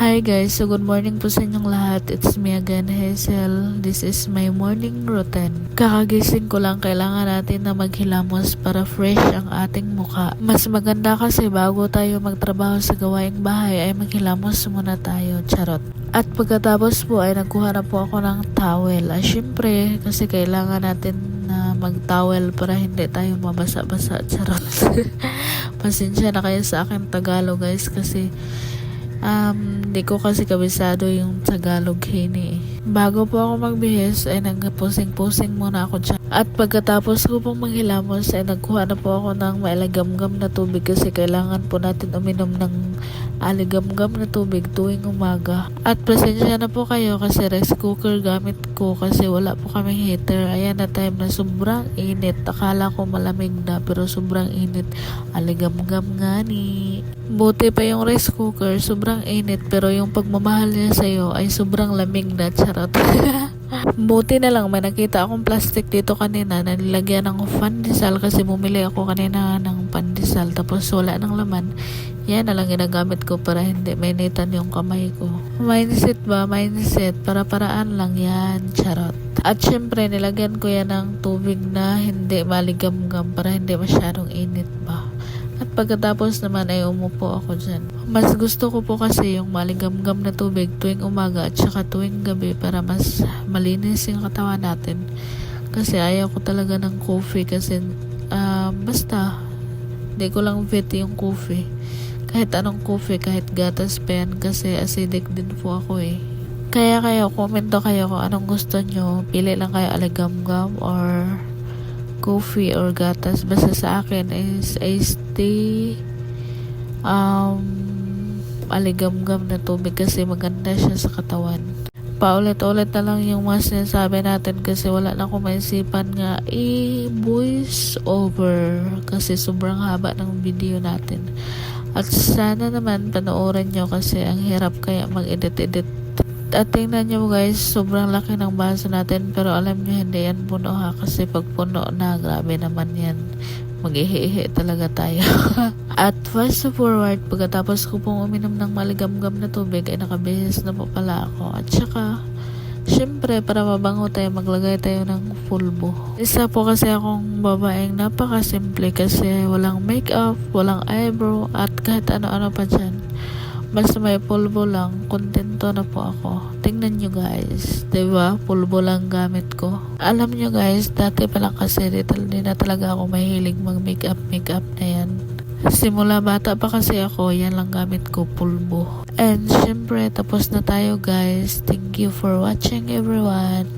Hi guys, so good morning po sa inyong lahat. It's me again, Hazel. This is my morning routine. Kakagising ko lang, kailangan natin na maghilamos para fresh ang ating mukha. Mas maganda kasi bago tayo magtrabaho sa gawaing bahay ay maghilamos muna tayo, charot. At pagkatapos po ay nagkuha na po ako ng towel. Syempre, kasi kailangan natin na mag-towel para hindi tayo mabasa-basa, charot. Pasensya na kayo sa akin Tagalog guys kasi di ko kasi kabisado yung Tagalog hini. Bago po ako magbihis ay nagpusing-pusing muna ako dyan. At pagkatapos ko pong maghilamos ay nagkuha na po ako ng mailagamgam na tubig kasi kailangan po natin uminom ng aligamgam na tubig tuwing umaga. At pasensya na po kayo kasi rice cooker gamit ko kasi wala po kaming heater. Ayan na time na sobrang init. Akala ko malamig na pero sobrang init. Aligamgam nga ni. Buti pa yung rice cooker, sobrang init pero yung pagmamahal niya sa'yo ay sobrang lamig na, charot. Buti na lang may nakita akong plastic dito kanina na nilagyan ng pandesal kasi bumili ako kanina ng pandesal tapos wala ng laman. Yan na lang ginagamit ko para hindi mainitan yung kamay ko. Mindset ba? Mindset. Para-paraan lang yan, charot. At syempre nilagyan ko yan ng tubig na hindi maligamgam para hindi masyadong init ba. At pagkatapos naman ay umupo ako dyan. Mas gusto ko po kasi yung maligamgam na tubig tuwing umaga at saka tuwing gabi para mas malinis yung katawan natin. Kasi ayaw ko talaga ng coffee kasi basta hindi ko lang fit yung coffee. Kahit anong coffee, kahit gatas pa yan kasi acidic din po ako eh. Kaya kayo, komento kayo kung anong gusto nyo. Pili lang kayo aligamgam or coffee or gatas. Basta sa akin is iced tea, aligamgam na tubig kasi maganda siya sa katawan. Paulit-ulit na lang yung mga sinasabi natin kasi wala na akong maisipan nga i-voice over kasi sobrang haba ng video natin. At sana naman panoorin nyo kasi ang hirap kaya mag-edit-edit. At tingnan nyo guys, sobrang laki ng baso natin pero alam nyo hindi yan puno ha kasi pag puno na, grabe naman yan. Mag-ihi-ihi talaga tayo. At fast forward, pagkatapos ko pong uminom ng maligamgam na tubig ay nakabihis na po pala ako. At saka, syempre para mabango tayo, maglagay tayo ng pulbo. Isa po kasi akong babaeng napakasimple kasi walang makeup, walang eyebrow at kahit ano-ano pa dyan. Basta may pulbo lang, kontento na po ako. Tingnan nyo guys, diba? Pulbo lang gamit ko. Alam nyo guys, dati pa lang kasi di na talaga ako mahilig mag-makeup na yan. Simula bata pa kasi ako, yan lang gamit ko, pulbo. And syempre, tapos na tayo guys. Thank you for watching everyone.